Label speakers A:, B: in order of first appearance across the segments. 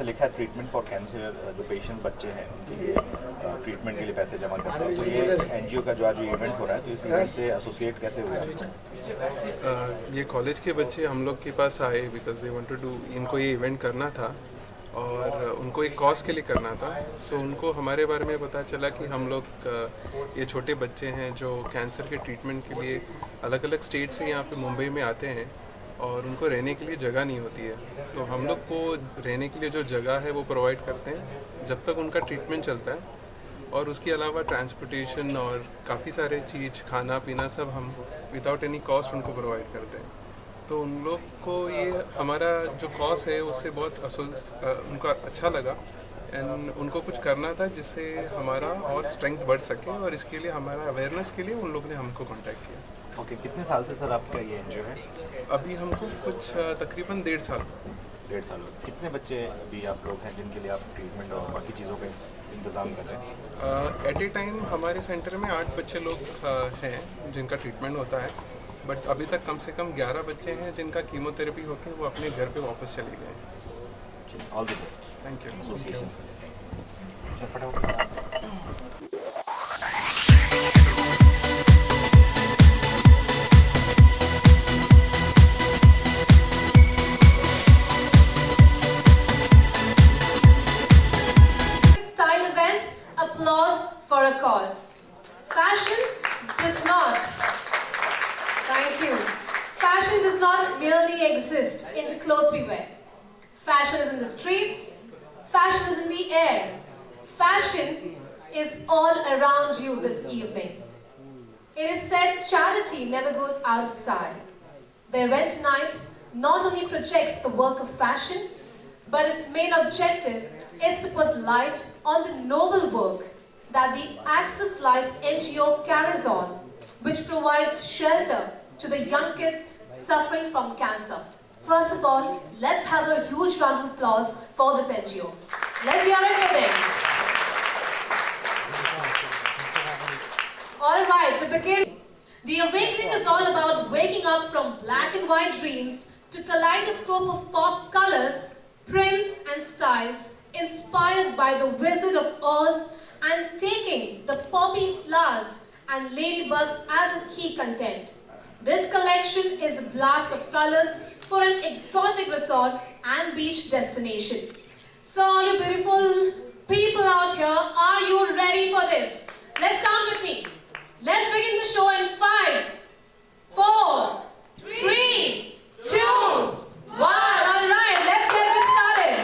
A: जैसे लिखा है ट्रीटमेंट फॉर कैंसर, जो पेशेंट बच्चे हैं उनके लिए ट्रीटमेंट के लिए पैसे जमा करते हैं, तो ये एनजीओ का जो आज इवेंट हो रहा है, तो इस इवेंट से एसोसिएट कैसे हुआ?
B: ये कॉलेज के बच्चे हम लोग के पास आए बिकॉज दे वांटेड टू, इनको ये इवेंट करना था और उनको एक कॉज के लिए करना था। सो उनको हमारे बारे में पता चला कि हम लोग ये छोटे बच्चे हैं जो कैंसर के ट्रीटमेंट के लिए अलग अलग स्टेट से यहाँ पे मुंबई में आते हैं और उनको रहने के लिए जगह नहीं होती है। तो हम लोग को रहने के लिए जो जगह है वो प्रोवाइड करते हैं जब तक उनका ट्रीटमेंट चलता है, और उसके अलावा ट्रांसपोर्टेशन और काफ़ी सारे चीज़, खाना पीना सब हम विदाउट एनी कॉस्ट उनको प्रोवाइड करते हैं। तो उन लोग को ये हमारा जो कॉज है उससे बहुत उनका अच्छा लगा एंड उनको कुछ करना था जिससे हमारा और स्ट्रेंथ बढ़ सके, और इसके लिए हमारा अवेयरनेस के लिए उन लोग ने हमको कांटेक्ट किया।
A: ओके, कितने साल से सर आपका ये एनजीओ है?
B: अभी हमको कुछ तकरीबन 1.5 साल।
A: 1.5 साल। कितने बच्चे अभी आप लोग हैं जिनके लिए आप ट्रीटमेंट और बाकी चीज़ों का इंतज़ाम कर रहे हैं?
B: एट ए टाइम हमारे सेंटर में 8 बच्चे लोग हैं जिनका ट्रीटमेंट होता है, बट अभी तक कम से कम 11 बच्चे हैं जिनका कीमोथेरेपी होकर वो अपने घर पे वापस चले गए।
A: All the best.
B: Thank you.
A: Association.
C: Style event, applause for a cause. Fashion does not, thank you. Fashion does not merely exist in the clothes we wear. Fashion is in the streets, fashion is in the air. Fashion is all around you this evening. It is said charity never goes out of style. The event tonight not only projects the work of fashion, but its main objective is to put light on the noble work that the Access Life NGO carries on, which provides shelter to the young kids suffering from cancer. First of all, let's have a huge round of applause for this NGO. Let's hear it for them. All right, to begin, the awakening is all about waking up from black and white dreams to kaleidoscope of pop colors, prints and styles inspired by the Wizard of Oz, and taking the poppy flowers and ladybugs as a key content. This collection is a blast of colors for an exotic resort and beach destination. So all you beautiful people out here, are you ready for this? Let's count with me. Let's begin the show in 5, 4, 3, 2, 1. All right, let's get this started.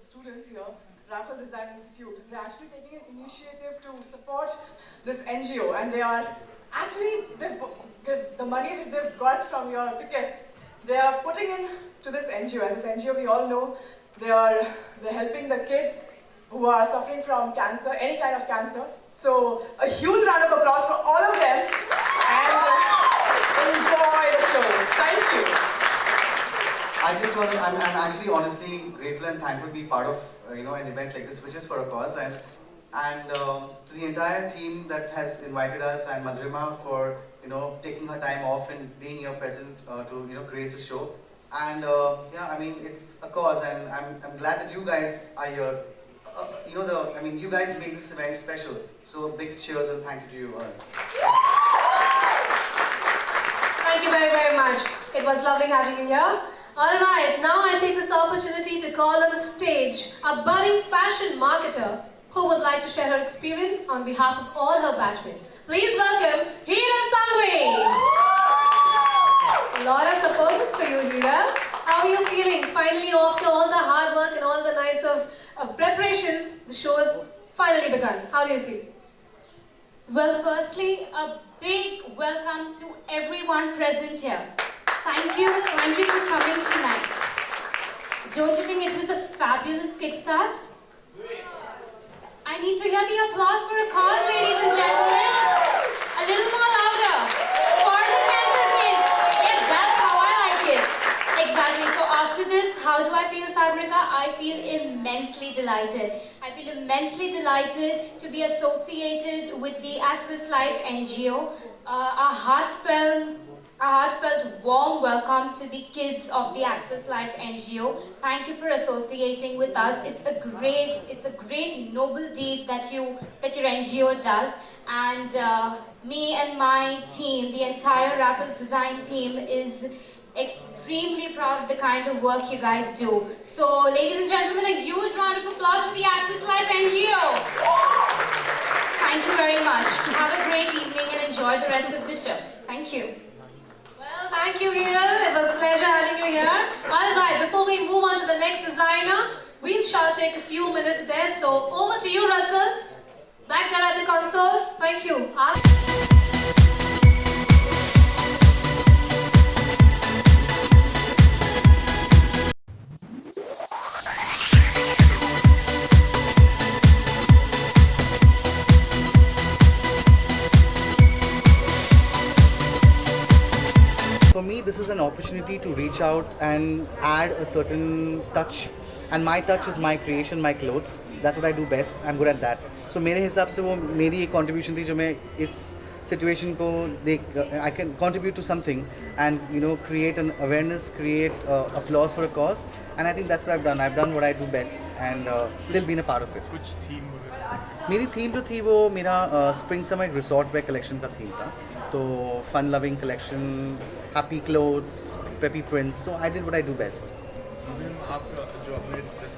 D: students here, Raffle Design Institute. They're actually taking an initiative to support this NGO, and they are actually, the money which they've got from your tickets, they are putting in to this NGO. And this NGO, we all know, they're helping the kids who are suffering from cancer, any kind of cancer. So a huge round of applause for all of them, and enjoy the show. Thank you.
E: I'm actually honestly grateful and thankful to be part of an event like this, which is for a cause, and to the entire team that has invited us, and Madhurima for taking her time off and being here present to grace the show. And yeah, I mean, it's a cause, and I'm glad that you guys are here. You guys make this event special. So big cheers and thank you to you all.
C: Thank you very, very much. It was lovely having you here. Alright, now I take this opportunity to call on the stage a budding fashion marketer who would like to share her experience on behalf of all her batchmates. Please welcome Hira Sangvi. A lot of support for you, Hira. How are you feeling? Finally, after all the hard work and all the nights of preparations, the show has finally begun. How do you feel?
F: Well, firstly, a big welcome to everyone present here. Thank you for coming tonight. Don't you think it was a fabulous kickstart? I need to hear the applause for a cause, ladies and gentlemen. A little more louder. For the cancer kids. Yes, that's how I like it. Exactly. So after this, how do I feel, Sagarika? I feel immensely delighted. I feel immensely delighted to be associated with the Access Life NGO. A heartfelt warm welcome to the kids of the Access Life NGO. Thank you for associating with us. It's a great noble deed that your NGO does, and me and my team, the entire Raffles Design team, is extremely proud of the kind of work you guys do. So, ladies and gentlemen, a huge round of applause for the Access Life NGO. Thank you very much. Have a great evening and enjoy the rest of the show. Thank you.
C: Well, thank you, Hira. It was a pleasure having you here. Alright, before we move on to the next designer, we shall take a few minutes there. So, over to you, Russell. Back there at the console. Thank you.
E: For me, this is an opportunity to reach out and add a certain touch. And my touch is my creation, my clothes. That's what I do best. I'm good at that. So मेरे हिसाब से वो मेरी एक contribution थी जो मैं इस situation को I can contribute to something and create an awareness, create applause for a cause. And I think that's what I've done. I've done what I do best and still been a part of it.
G: कुछ theme
E: मेरी theme जो थी वो मेरा spring summer resort wear collection का theme था. तो fun loving collection, happy clothes, peppy prints. So I did what I do best.
G: आप जो अपने ड्रेस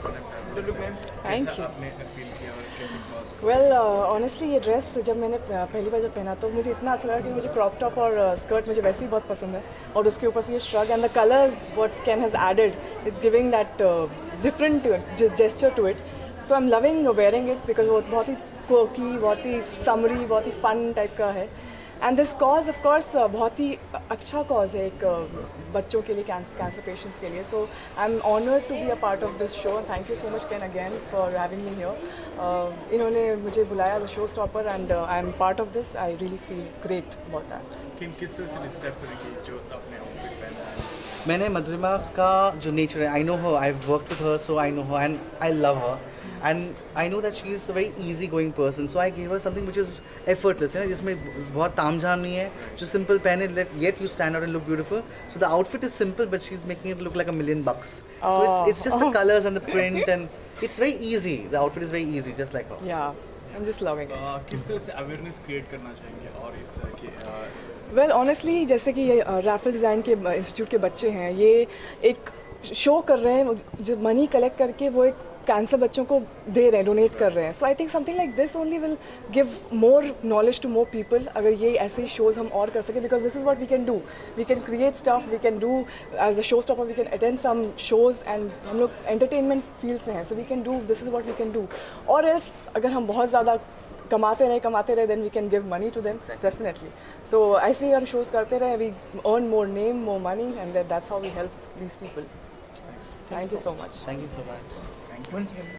D: Thank you.
G: आपने फील किया और कैसे कॉज
D: Well, honestly, ये ड्रेस जब मैंने पहली बार पहना तो मुझे इतना अच्छा लगा कि मुझे क्रॉप टॉप और स्कर्ट मुझे वैसे ही बहुत पसंद है, और उसके ऊपर से ये shrug and the colours what can has added, it's giving that different gesture to it. So I am loving wearing it because वो बहुत ही कोकी, बहुत ही समरी, बहुत ही फन टाइप का है. And this cause of course बहुत ही अच्छा कॉज है एक बच्चों के लिए, कैंसर पेशेंट्स के लिए. So I am honoured to be a part of this show. Thank you so much Ken again for having me here. इन्होंने मुझे बुलाया the show stopper and I am part of this. I really feel great about that.
G: किस तरह से describe करेंगे जो आपने outfit पहना है?
E: मैंने मधुरिमा का जो नेचर है, I know her, I have worked with her, so I know her and I love her. And I know that she is a very easy-going person, so I gave her something which is effortless, जिसमें बहुत तामझाम नहीं है, जो simple पहने, yet you stand out and look beautiful. So the outfit is simple, but she's making it look like $1,000,000. So it's just the colors and the print, and it's very easy. The outfit is very easy, just like her.
D: Yeah, I'm just loving it.
G: किस तरह से awareness create करना चाहेंगे और इस तरह के
D: well honestly, जैसे कि ये राफल डिज़ाइन के इंस्टीट्यूट के बच्चे हैं, ये एक शो कर रहे हैं जो मनी कलेक्ट करके वो एक कैंसर बच्चों को दे रहे हैं, डोनेट कर रहे हैं. So I think something like this only will give more knowledge to more people. अगर ये ऐसे शोज़ हम और कर सकें, because this is what we can do. We can create stuff, we can do as a showstopper, we can attend some shows and हम लोग entertainment field से हैं. So we can do, this is what we can do. और else अगर हम बहुत ज़्यादा कमाते रहे, then we can give money to them, definitely. So ऐसे ही हम shows करते रहे, we earn more name, more money, and that's how we help these people. Thank you so much.
H: Thank you so much.
G: Once again.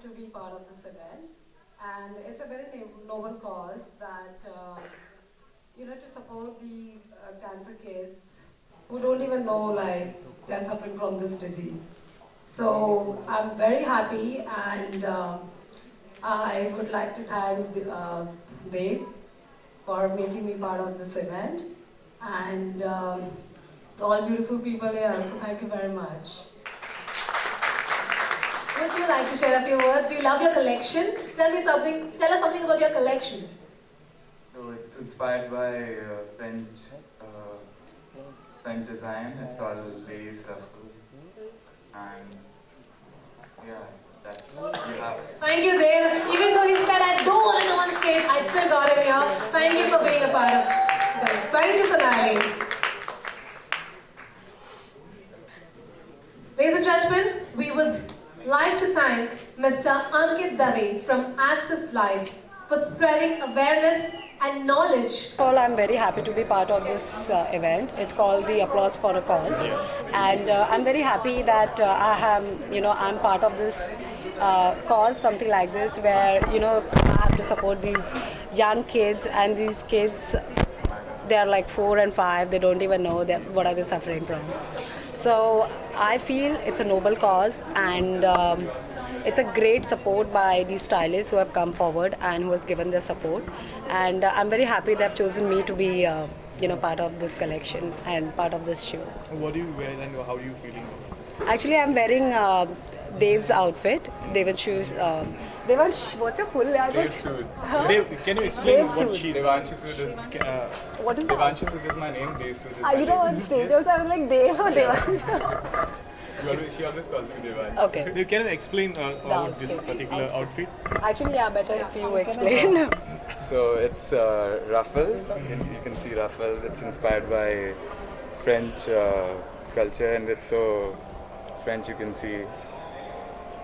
H: to be part of this event, and it's a very noble cause that to support the cancer kids who don't even know like they're suffering from this disease. So I'm very happy, and I would like to thank Dave for making me part of this event, and all beautiful people here. So thank you very much.
C: Would you like to share a few words? We love your collection. Tell us something about your collection.
I: So it's inspired by French design. It's all lace ruffles, and yeah, that's you have.
C: Thank you, Dave. Even though he said I don't want to go on stage, I still got him here. Thank you for being a part of this. Thank you, Sonali. Ladies and gentlemen, we would like to thank Mr. Ankit Dave from Access Life for spreading awareness and knowledge.
J: First of all, I'm very happy to be part of this event. It's called the Applause for a Cause, and I'm very happy that I'm part of this cause, something like this, where I have to support these young kids, and these kids, they are like 4 and 5. They don't even know what are they suffering from. So I feel it's a noble cause, and it's a great support by these stylists who have come forward and who has given their support. And I'm very happy they have chosen me to be part of this collection and part of this show.
G: What do you wear and how are you feeling about this?
J: Actually, I'm wearing Dave's outfit. Devanshu's. Devansh, what's your full name?
G: Dave's suit. Dave, can you explain
J: Dave's
G: what
J: suit.
G: she's
I: Devanshu Sood is
J: What is that?
I: Devanshu Sood is my name. Dave Sood is my name.
J: On stage also I was like Dave or Devansh.
I: She always calls me Devanshu.
J: Okay.
G: Dave, can you explain about this
J: outfit.
G: particular outfit?
J: Actually, yeah, better if you explain.
I: So it's ruffles. You can see ruffles. It's inspired by French culture, and it's so French. You can see.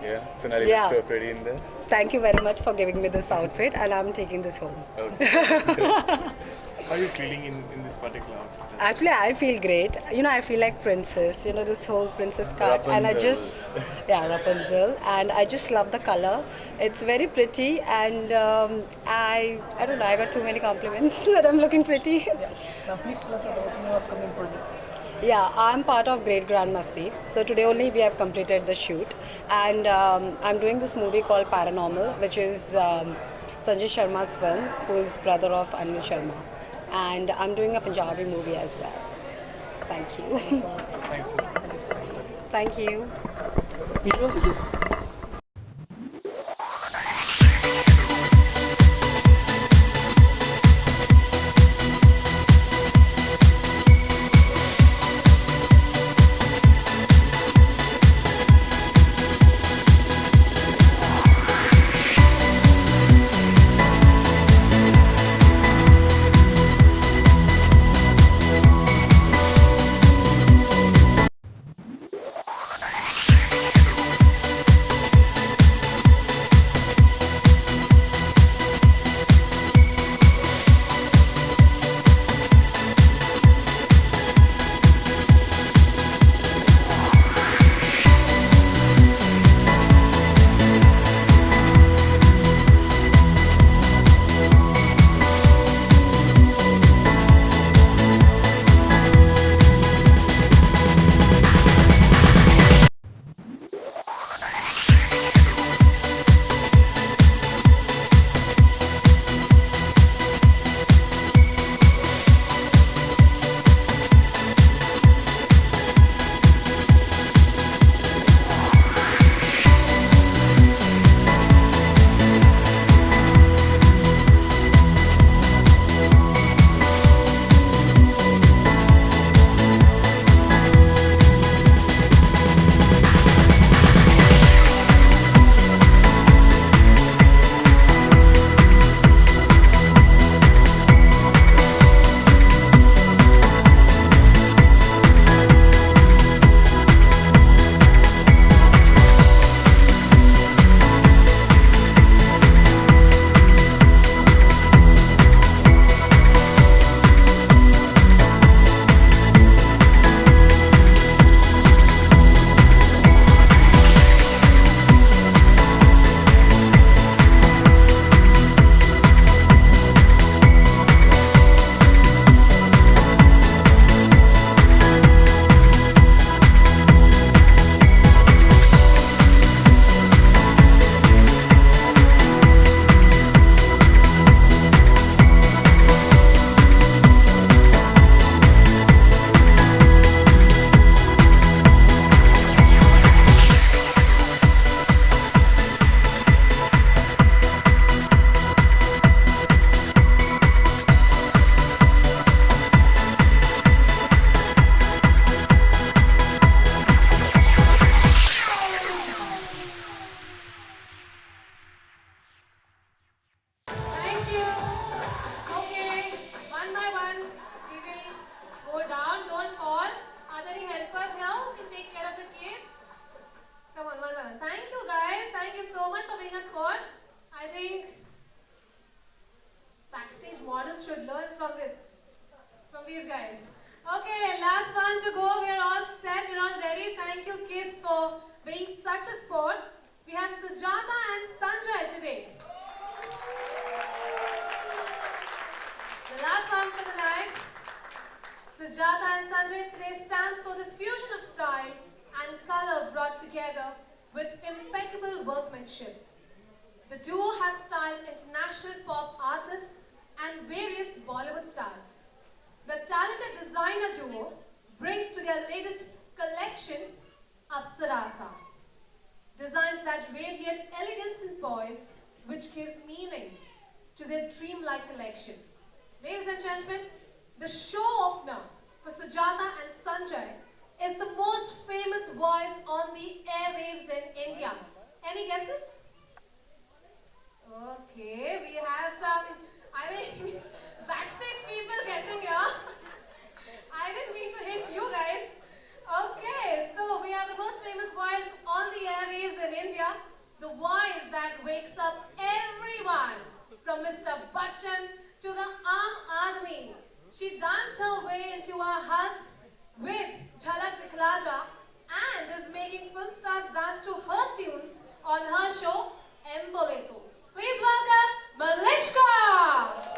I: Yeah, Sonali
J: Yeah.
I: looks so pretty in this.
J: Thank you very much for giving me this outfit, and I'm taking this home.
I: Okay.
G: How are you feeling in this particular outfit?
J: Actually, I feel great. I feel like princess. This whole princess cut, and I just Rapunzel, and I just love the color. It's very pretty, and I don't know. I got too many compliments that I'm looking pretty.
D: Now please tell us about your upcoming projects.
J: Yeah, I'm part of Great Grand Masti. So today only we have completed the shoot, and I'm doing this movie called Paranormal, which is Sanjay Sharma's film, who is brother of Anil Sharma, and I'm doing a Punjabi movie as well. Thank you.
G: Thanks.
J: Thank you.
D: Visuals.
C: think backstage models should learn from these guys. Okay, last one to go. We're all set, we're all ready. Thank you kids for being such a sport. We have Sujata and Sanjay today. The last one for the night. Sujata and Sanjay today stands for the fusion of style and color brought together with impeccable workmanship. The duo have styled international pop artists and various Bollywood stars. The talented designer duo brings to their latest collection Apsarasa. Designs that radiate elegance and poise, which give meaning to their dreamlike collection. Ladies and gentlemen, the show opener for Sujata and Sanjay is the most famous voice on the airwaves in India. Any guesses? Okay, we have some, I think, backstage people guessing here. I didn't mean to hit you guys. Okay, so we have the most famous voice on the airwaves in India. The voice that wakes up everyone, from Mr. Bachchan to the Aam Aadmi. She danced her way into our hearts with Jhalak Dikhla Ja and is making film stars dance to her tunes on her show Emboleto. Please welcome Malishka!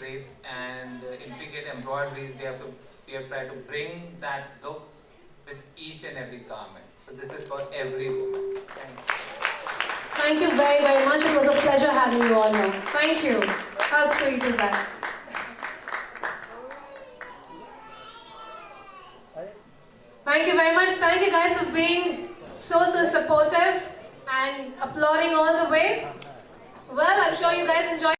K: drapes and intricate embroideries. We have tried to bring that look with each and every garment. So this is for every woman. Thank you.
C: Thank you very, very much. It was a pleasure having you all here. Thank you. How sweet is that? Thank you very much. Thank you guys for being so supportive and applauding all the way. Well, I'm sure you guys enjoyed.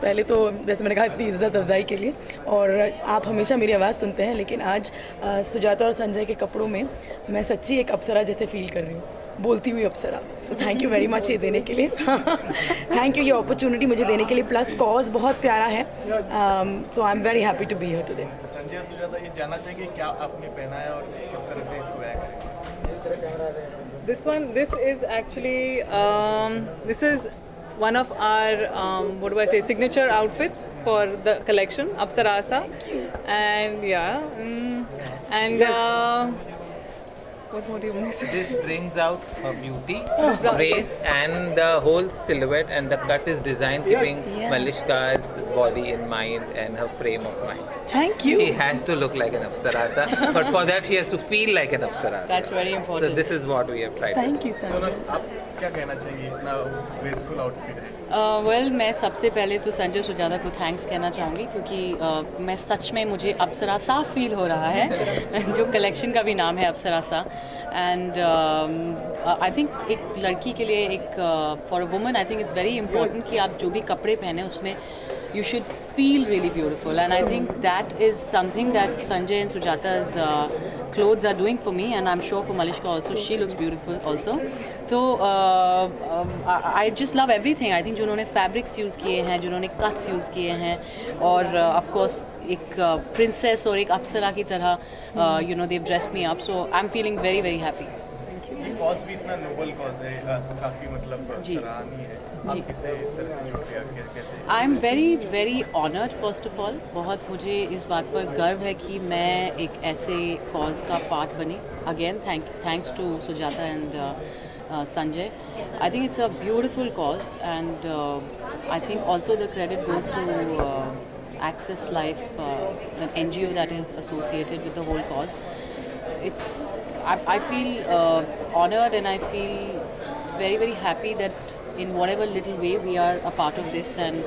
D: पहले तो जैसे मैंने कहा इतनी इज़्ज़त अफजाई के लिए, और आप हमेशा मेरी आवाज़ सुनते हैं, लेकिन आज सुजाता और संजय के कपड़ों में मैं सच्ची एक अप्सरा जैसे फील कर रही हूँ, बोलती हुई अप्सरा। So thank you very much ये देने के लिए। थैंक यू ये अपॉर्चुनिटी मुझे देने के लिए, प्लस कॉज बहुत प्यारा है। So I am very happy to be here today.
G: Sanjay Sujata ये जानना चाहेंगे क्या आपने पहना है और किस तरह से इसको वेयर करेंगे?
L: This is actually this is one of our what do I say, signature outfits for the collection, Apsarasa. And yeah, and what more do you want to say?
K: This brings out her beauty, grace, and the whole silhouette, and the cut is designed keeping Malishka's body in mind and her frame of mind.
D: Thank you.
K: She has to look like an Apsarasa, but for that she has to feel like an Apsarasa.
L: That's very important.
K: So this is what we have tried.
D: Thank you, Sanjay.
G: आप क्या कहना चाहेंगे, इतना graceful outfit है?
L: Well मैं सबसे पहले तो संजय सुजाता को थैंक्स कहना चाहूँगी, क्योंकि मैं सच में मुझे अप्सरासा फील हो रहा है जो कलेक्शन का भी नाम है अप्सरासा। एंड आई थिंक एक लड़की के लिए, एक for a woman, I think it's very important कि आप जो भी कपड़े पहने उसमें you should feel really beautiful, and I think that is something that Sanjay and Sujata's clothes are doing for me, and I'm sure for Malishka also, she looks beautiful also. So I just love everything. I think जो उन्होंने fabrics use किए हैं, जो उन्होंने cuts use किए हैं, और of course एक princess और एक अप्सरा की तरह you know they've dressed me up, so I'm feeling very very happy.
G: Cause भी इतना नोबल कॉज है, काफ़ी मतलब सराहनीय है। आप इसे इस तरह से जुड़ गया कैसे?
L: आई am very very honoured first of all. बहुत मुझे इस बात पर गर्व है कि मैं एक ऐसे कॉज का पार्ट बनी। Again thanks to Sujata and Sanjay. I think it's a beautiful cause, and I think also the credit goes to Access Life, an NGO that is associated with the whole cause. I feel honored, and I feel very very happy that in whatever little way we are a part of this, and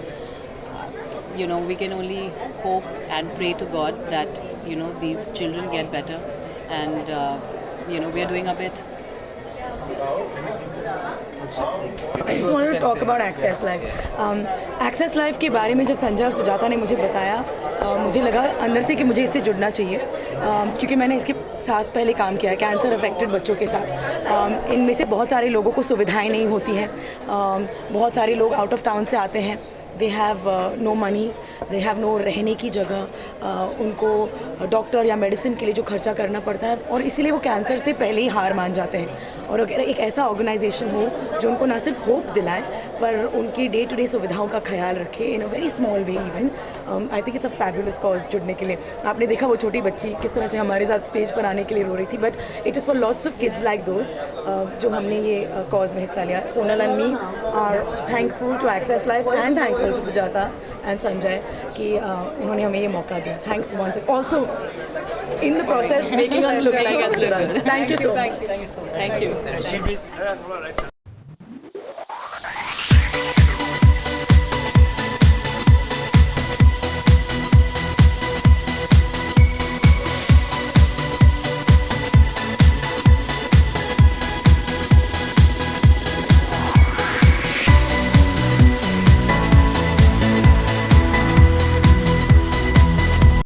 L: you know we can only hope and pray to God that you know these children get better, and you know we are doing a bit.
D: I just wanted to talk about Access Life. Access Life के बारे में जब संजय और सुजाता ने मुझे बताया, मुझे लगा अंदर से कि मुझे इससे जुड़ना चाहिए, क्योंकि मैंने इसके साथ पहले काम किया है कैंसर अफेक्टेड बच्चों के साथ। इनमें से बहुत सारे लोगों को सुविधाएं नहीं होती हैं, बहुत सारे लोग आउट ऑफ टाउन से आते हैं, they have no money, they have no रहने की जगह, उनको डॉक्टर या मेडिसिन के लिए जो खर्चा करना पड़ता है, और इसीलिए वो कैंसर से पहले ही हार मान जाते हैं। और अगर एक ऐसा ऑर्गेनाइजेशन हो जो उनको ना सिर्फ होप दिलाए पर उनकी डे टू डे सुविधाओं का ख्याल रखे in a very small way even, I think it's a fabulous cause जुड़ने के लिए। आपने देखा वो छोटी बच्ची किस तरह से हमारे साथ स्टेज पर आने के लिए रो रही थी, but it is for lots of kids like those जो हमने ये कॉज में हिस्सा लिया। Sonal and me are thankful to access life and thankful to Sujata and Sanjay कि उन्होंने हमें ये मौका दिया। Thanks once also in the process making us look like us. Thank you so much.
L: Thank you.